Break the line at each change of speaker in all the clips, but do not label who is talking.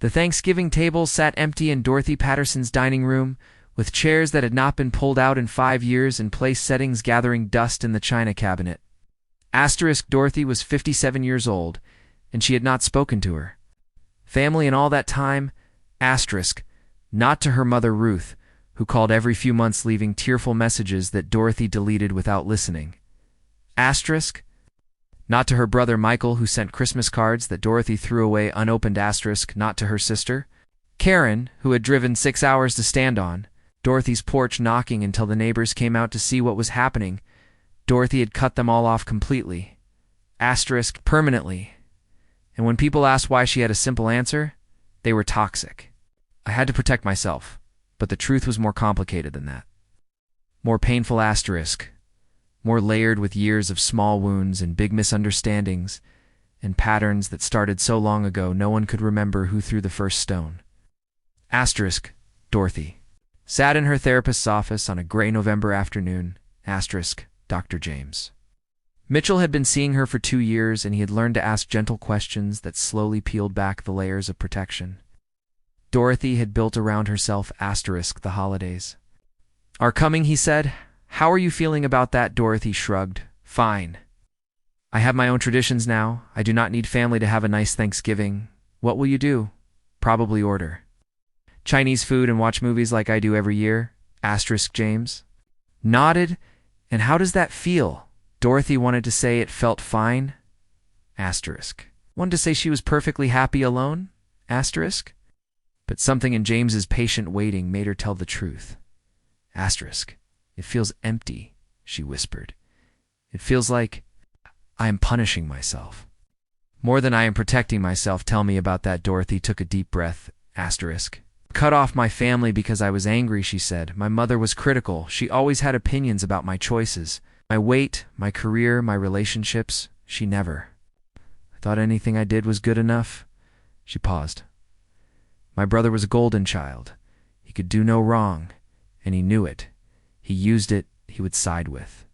The Thanksgiving table sat empty in Dorothy Patterson's dining room, with chairs that had not been pulled out in 5 years and place settings gathering dust in the china cabinet. Dorothy was 57 years old, and she had not spoken to her family in all that time. Not to her mother Ruth, who called every few months leaving tearful messages that Dorothy deleted without listening. Not to her brother Michael, who sent Christmas cards that Dorothy threw away unopened. Not to her sister Karen, who had driven 6 hours to stand on Dorothy's porch knocking until the neighbors came out to see what was happening. Dorothy had cut them all off completely. Permanently. And when people asked why, she had a simple answer: they were toxic. I had to protect myself, but the truth was more complicated than that. More painful. More layered with years of small wounds and big misunderstandings and patterns that started so long ago no one could remember who threw the first stone. Dorothy sat in her therapist's office on a gray November afternoon. Dr. James Mitchell had been seeing her for 2 years, and he had learned to ask gentle questions that slowly peeled back the layers of protection Dorothy had built around herself. The holidays are coming, he said. How are you feeling about that? Dorothy shrugged. Fine. I have my own traditions now. I do not need family to have a nice Thanksgiving. What will you do? Probably order Chinese food and watch movies like I do every year. James nodded. And how does that feel? Dorothy wanted to say it felt fine. Wanted to say she was perfectly happy alone. But something in James's patient waiting made her tell the truth. It feels empty, she whispered. It feels like I am punishing myself. More than I am protecting myself. Tell me about that. Dorothy took a deep breath. Cut off my family because I was angry, she said. My mother was critical. She always had opinions about my choices, my weight, my career, my relationships. She never thought anything I did was good enough. She paused. My brother was a golden child. He could do no wrong, and he knew it. He used it. He would side with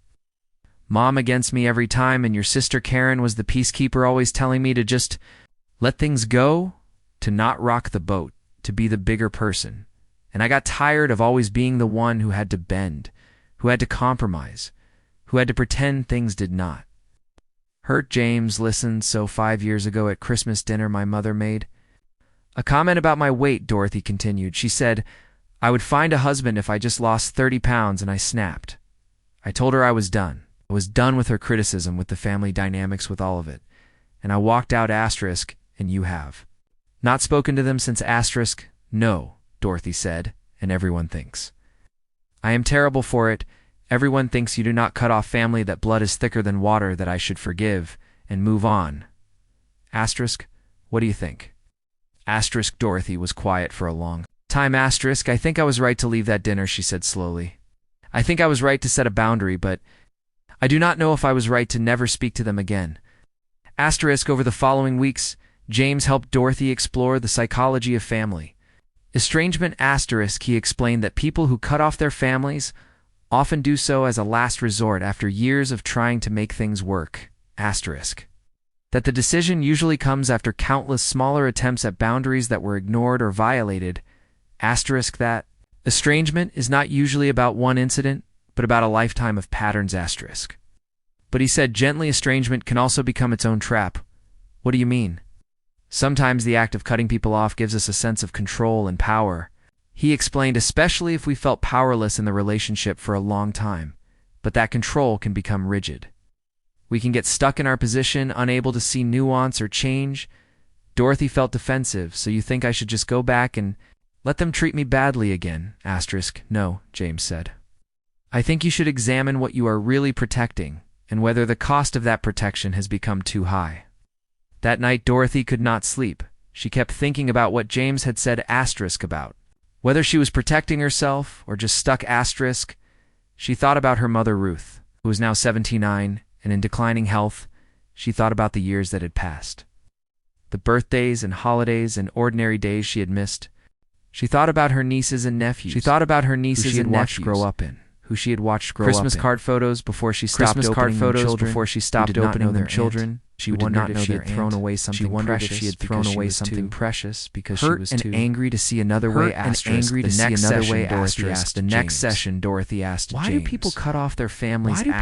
Mom against me every time, and your sister Karen was the peacekeeper, always telling me to just let things go, to not rock the boat, to be the bigger person. And I got tired of always being the one who had to bend, who had to compromise, who had to pretend things did not hurt. James listened. So 5 years ago at Christmas dinner, my mother made a comment about my weight. Dorothy continued. She said I would find a husband if I just lost 30 pounds, and I snapped. I told her I was done. I was done with her criticism, with the family dynamics, with all of it. And I walked out. And you have not spoken to them since. No, Dorothy said, and everyone thinks I am terrible for it. Everyone thinks you do not cut off family, that blood is thicker than water, that I should forgive and move on. What do you think? Dorothy was quiet for a long time. I think I was right to leave that dinner, she said slowly. I think I was right to set a boundary, but I do not know if I was right to never speak to them again. Over the following weeks, James helped Dorothy explore the psychology of family. Estrangement. He explained that people who cut off their families often do so as a last resort after years of trying to make things work. That the decision usually comes after countless smaller attempts at boundaries that were ignored or violated. That estrangement is not usually about one incident, but about a lifetime of patterns. But he said gently, estrangement can also become its own trap. What do you mean? Sometimes the act of cutting people off gives us a sense of control and power. He explained, especially if we felt powerless in the relationship for a long time, but that control can become rigid. We can get stuck in our position, unable to see nuance or change. Dorothy felt defensive. So you think I should just go back and let them treat me badly again? No, James said. I think you should examine what you are really protecting and whether the cost of that protection has become too high. That night, Dorothy could not sleep. She kept thinking about what James had said about whether she was protecting herself or just stuck. She thought about her mother Ruth, who was now 79 and in declining health. She thought about the years that had passed, the birthdays and holidays and ordinary days she had missed. She thought about her nieces and nephews. Who she had watched grow up in. Christmas card photos before she stopped opening them. Children She wondered if she had thrown away something precious. She had thrown away something precious because she was too angry to see another way. Angry to see another way. The next session, Dorothy asked James, "Why do people cut off their families?" There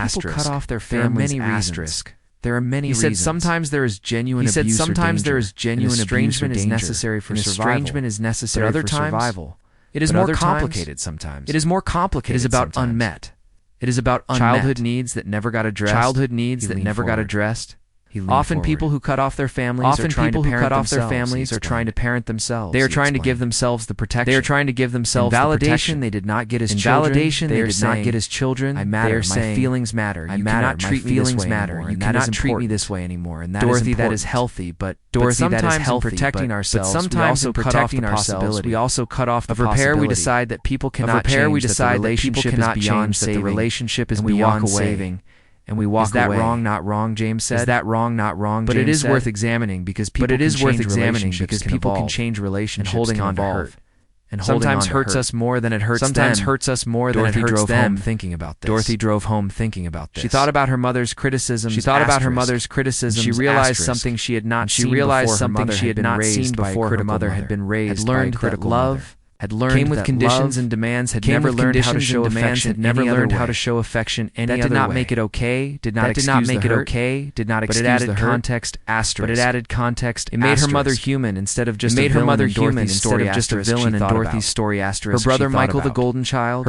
are many reasons. There are many reasons. He said sometimes there is genuine abuse or danger. He said sometimes there is genuine estrangement is necessary for survival. But other times, it is more complicated sometimes. It is more complicated. It is about unmet. It is about childhood needs that never got addressed. Often people who cut off their families are trying to parent themselves. They are trying to give themselves the protection. They are trying to give themselves validation they did not get as children. They did not get as children. I matter. My feelings matter. You cannot treat me this way anymore. You cannot treat me this way anymore. And that Dorothy, that is healthy. But Dorothy, that is healthy. Protecting ourselves. But sometimes in protecting ourselves, we also cut off the possibility. Of repair, we decide that people cannot change. That the relationship is beyond saving. The relationship is beyond saving. And we walk away. Is that wrong, not wrong, James said? Is that wrong, not wrong, But James it is worth examining because people can change relationships and holding on to hurt. And sometimes hurts us more than it hurts them. Sometimes hurts us more than it hurts them. Dorothy drove home thinking about this. She thought about her mother's criticisms. She realized something she had not seen before her mother had been raised by a critical mother. Came with conditions and demands, had never learned how to show affection, That did not make it okay, did not excuse the hurt, but it added context. It made her mother human instead of just a villain in Dorothy's story. Her brother Michael the golden child,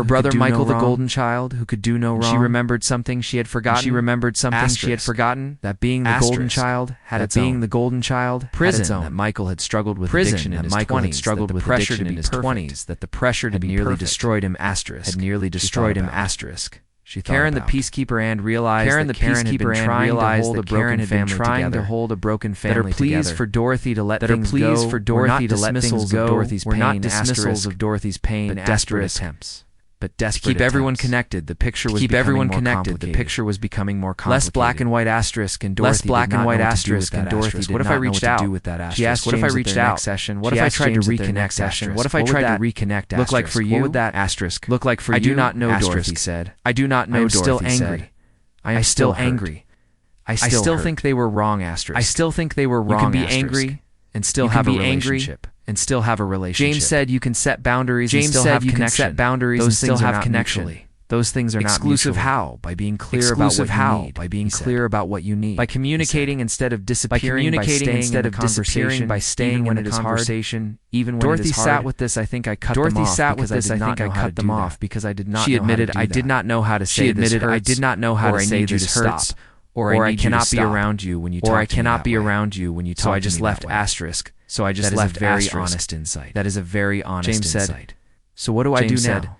who could do no wrong. She remembered something she had forgotten. That being the golden child had its own prison. That Michael had struggled with addiction in his 20s. That the pressure to be nearly destroyed him. Karen the peacekeeper and realized that Karen had been trying to hold a broken family together. That are pleased for Dorothy to let things go. Were not dismissals of Dorothy's pain, but desperate attempts. To keep everyone connected, the picture was becoming more complicated. Less black and white asterisk and Dorothy did not know what to do with that asterisk. What if I reached out? She asked, what if I reached out? What if I tried to reconnect? What if I tried to reconnect? Look like for you? What would that asterisk look like for you? I do not know, Dorothy said. I do not know, Dorothy said. I am still angry. I still think they were wrong, asterisk. I still think they were wrong, asterisk. You can be angry and still have a relationship. James said you can set boundaries and still have connection. Those things are not connection. Those things are not exclusive. How? By being clear about what you need. By communicating instead of disappearing. By staying when it is hard. Even when Dorothy sat with this. I think I cut them off because I did not. She admitted I did not know how to say this. She admitted I did not know how to say this hurts. Or I cannot be around you when you talk. Or I cannot be around you when you talk. So I just left asterisk. So I just left very honest insight. That is a very honest insight. Said, so what do I do now?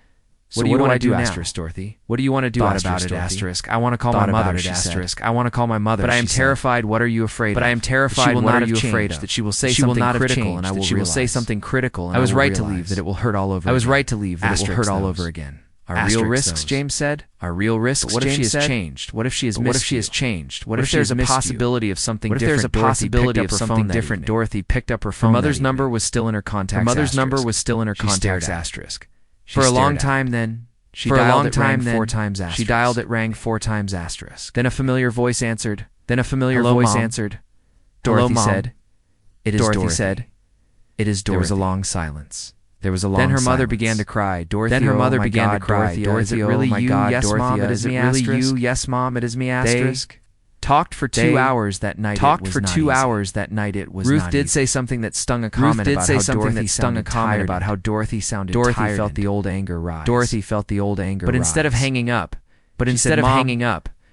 What do you want to do, asterisk, Dorothy? What do you want to do about it, asterisk? I want to call my mother, asterisk. I want to call my mother. But I am terrified. What are you afraid of? But I am terrified. What are you afraid of? That she will say something critical, and I will realize. She will say something critical, and I was right to leave. That it will hurt all over. I was right to leave. That it will hurt all over again. Are real risks, James said. Are real risks. What if she has changed? What if she has changed? What if there's a possibility of something different? Dorothy picked up her phone. Her mother's number was still in her contacts. Asterisk. For a long time then, she dialed it rang 4 times asterisk. She dialed it rang 4 times asterisk. Then a familiar voice answered. Dorothy said. It is Dorothy. It is Dorothy. There was a long silence. Then her mother began to cry. Dorothy, Dorothy, is it really you? Yes, Mom, it is me, asterisk. Yes, Mom, it is me, asterisk. Talked for 2 hours that night. Ruth did say something that stung a comment about how Dorothy sounded tired. Dorothy felt the old anger rise. But instead of hanging up,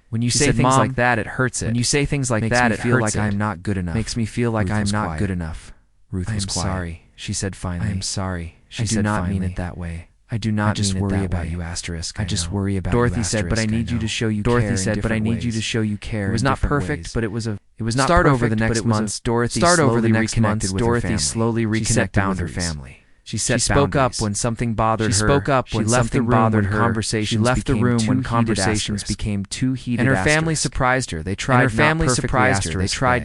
when you say things like that, it hurts it. When you say things like that, it feel like I'm not good enough. Makes me feel like I'm not good enough. Ruth was quiet. Sorry, she said finally. I am sorry. She said finally. I do not mean it that way. I do not just worry about you, asterisk. I just worry about you, Dorothy said, but I need you to show you care. Dorothy said, but I need you to show you care. It was not perfect, but it was not start over the next months. Dorothy slowly reconnected with her family. She spoke up when something bothered her. She spoke up when something bothered her. She left the room when conversations became too heated. And her family surprised her. They tried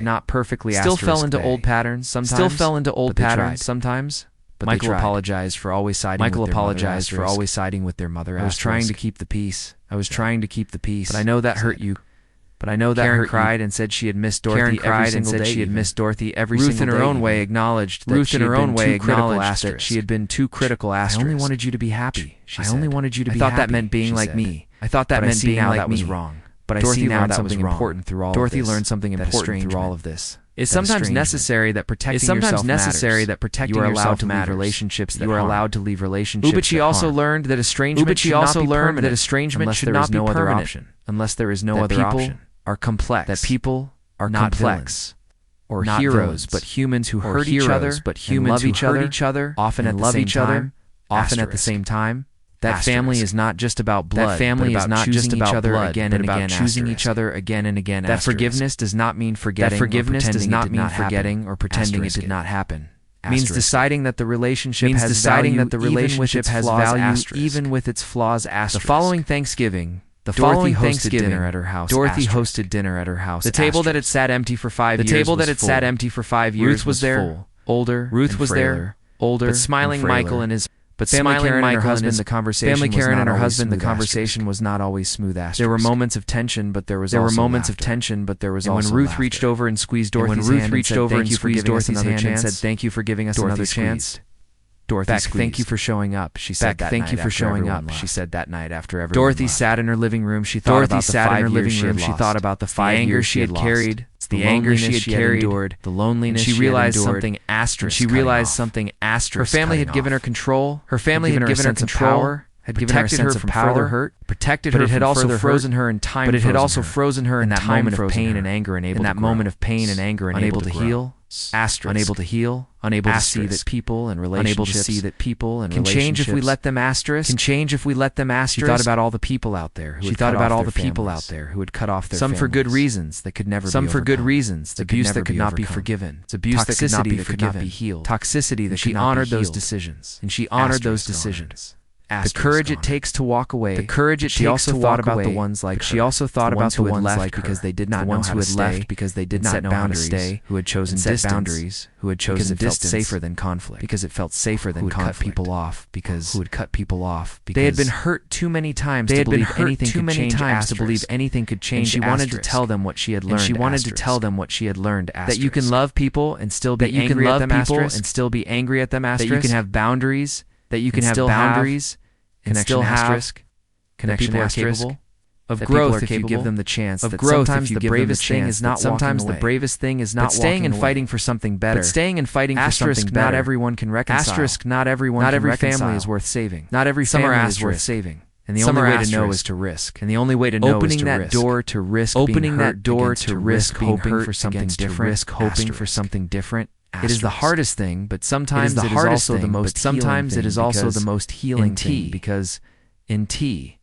not perfectly. Still fell into old patterns sometimes. But Michael apologized for always siding with their mother. I was trying to keep the peace. But I know that hurt you. But I know that
Karen
hurt
cried
you.
and said she had missed Dorothy
Karen
every
cried and
single
said
day
she had
even.
missed Dorothy every
Ruth
single
in her
day
own way
even.
acknowledged that
Ruth
she
in her
had
own
been
way
too critical
acknowledged that
asterisk.
she had been too critical asterisk.
I only wanted you to be happy, she
I
said.
only wanted you to
I
be
thought
happy,
that meant being
she
like
said.
me.
I thought that
But I
meant
see
being
now
like
that was
me.
wrong.
But I
Dorothy
see now
learned
that was
something
wrong.
important through all of
Dorothy
this.
learned something
That
important through all
estrangement
of this.
It's
That
sometimes
estrangement.
necessary that protecting
It's sometimes
yourself
necessary
matters.
that protecting
You are
yourself
allowed to leave
matters.
relationships that
You are
harm.
allowed to leave relationships
Ubuchi
that
also
harm.
learned that estrangement
Ubuchi
should
also
not be
learned
permanent
that estrangement
unless
should
there
not
is
be
no other
permanent
option.
unless there is no
That
other
people
option.
are complex.
That people are
not
complex.
villains
Or
not
heroes,
villains,
but humans who
or
hurt each other,
heroes, but
and
humans
love
who
each
hurt
other,
each other,
often
and
at the
love
same
each other,
time, often at the
asterisk.
same time. That
Asterisk.
family is not just about blood.
That family
but
is
about
not
choosing
just
each
about
other
blood,
again
but
and
about
again.
choosing
Asterisk.
each other again and again.
That
Asterisk.
forgiveness does not mean forgetting.
That forgiveness
or
does
pretending
not
it did
mean
not
forgetting
happen.
or pretending
Asterisk
it did not happen.
Means
Asterisk.
deciding that the relationship
Means
has
deciding
value
that the relationship
even with its
has
flaws.
value
Asterisk.
even with its flaws.
The
Asterisk.
following Thanksgiving,
Dorothy
Dorothy
hosted
Thanksgiving
dinner at her house.
Dorothy
Asterisk.
hosted dinner at her house.
The table that had
Asterisk.
sat empty for 5
The
years
table
was
that had
full.
sat empty for 5 years
Ruth was there,
full. Older.
Ruth
and
was
frailer,
there, older,
but smiling
and frailer.
Michael and his
But
family
smiling
Karen and her
Michael
husband.
and his
The conversation
family
was
Karen
not
and her
always
husband. The
smooth.
conversation
Asterisk.
was not always smooth. Asterisk.
There were moments of tension, but there was
There were
also
moments of
laughter.
tension, but there was
And
also
when Ruth
laughter.
reached over and squeezed
And when
Dorothy's
Ruth
hand
reached
and said,
over
"Thank
and
you for
squeezed
giving us
Dorothy's
another
hand and
chance,"
said, "Thank you for giving us
Dorothy
another
squeezed.
chance." Dorothy
Beck,
squeezed.
thank you for showing up, she said
Beck,
that
thank
night
you for
after
showing
everyone
up,
left.
she said that night after everyone
Dorothy
left.
sat in her living room. She thought
Dorothy
about the
sat in
5
her
years
living
she
room.
had
She
lost.
thought about the
The
5
anger
years
she had
lost.
carried,
The
the
anger
loneliness
she had
she had
carried,
endured,
the loneliness
and she
she had
realized
endured,
something asterisk.
and she
cutting
realized
off.
something
Her
asterisk.
family had
cutting
given her
off.
control.
Her family had given her
sense of
control,
power,
had
protected
given her a sense
her
of
from
power,
further hurt,
protected
but
her
it had
from
also
further
frozen
hurt,
her in time.
But it had
frozen
also
her.
frozen her in
that
time
moment of
frozen
pain
her.
and anger, unable
in
to
that
grow.
moment of pain and anger,
unable to
grow.
heal.
Asterisk.
Unable to heal.
Unable to
Asterisk.
see that people and
Unable
relationships
to see that people and
can change if we
relationships
let them. Asterisk.
can change if we let them.
She
Asterisk.
thought about all the people out there who
She
had
thought
cut
about
off
all
their
the people
families.
out there who had cut off their
Some for good
families.
reasons that could never
Some
be
for good
overcome.
reasons.
It's abuse that could not be
overcome.
forgiven.
It's abuse that could not be
Toxicity that could not
forgiven.
be healed.
Toxicity that
And she
could not be
honored those
healed.
decisions.
And she honored those
Asterisk honored.
decisions.
The
Asterisk
courage it
honored.
takes to walk away.
The courage it
She
takes
also
to
thought
walk
about
away.
the ones like
She
her.
also thought
The
about
ones
the
who had
ones
left
like her.
because they did not
The
know
ones
how
who
to
had
stay,
left because they did
and
not
set
know how to
boundaries,
stay,
who had chosen
and set
distance,
boundaries,
who had
because
chosen
it felt
distance,
safer than conflict,
because it felt safer than
who would cut
conflict,
people off because
who would cut people off because
they had been hurt too many times.
They
to
had been
believe
hurt
anything
too
could
many
change.
times to
Asterisk.
believe anything could change.
And she wanted to
Asterisk.
tell them what she had learned.
And she wanted to
Asterisk.
tell them what she had learned.
That you can
Asterisk.
love people and still be
That you can
angry at
love
them.
people
Asterisk.
and still be angry at them.
That
Asterisk.
you can have boundaries.
That you can
and
have
still
boundaries
and
connection
still have
asterisk. Connection
people are
asterisk.
capable of
That people
growth
are
if you
capable
give them the chance.
of
That
growth
sometimes
if you
the
give them the
bravest thing
chance.
is not
That sometimes
walking
the
away.
bravest thing is not
But staying
walking
and
away.
fighting for something better.
But staying and fighting for
Asterisk,
something
not
better.
everyone can reconcile.
Asterisk. Not everyone.
Not
can
every
reconcile.
family is worth saving.
Not every
Some are
family is
asterisk.
worth saving. And the
Some
only
are
way to know
asterisk.
is to risk.
And the only way to know
Opening
is to
that
risk.
door to risk.
Opening
being
that
hurt
door
against
to
to
risk
being
hoping
hurt
for something
against to
different.
risk hoping for
Asterisk.
something different. It is
Asterisk.
the hardest thing, but sometimes
the
it is
hardest
also the
thing,
most
but sometimes
healing
it is
thing
also
because
the most healing
in tea
thing
because in tea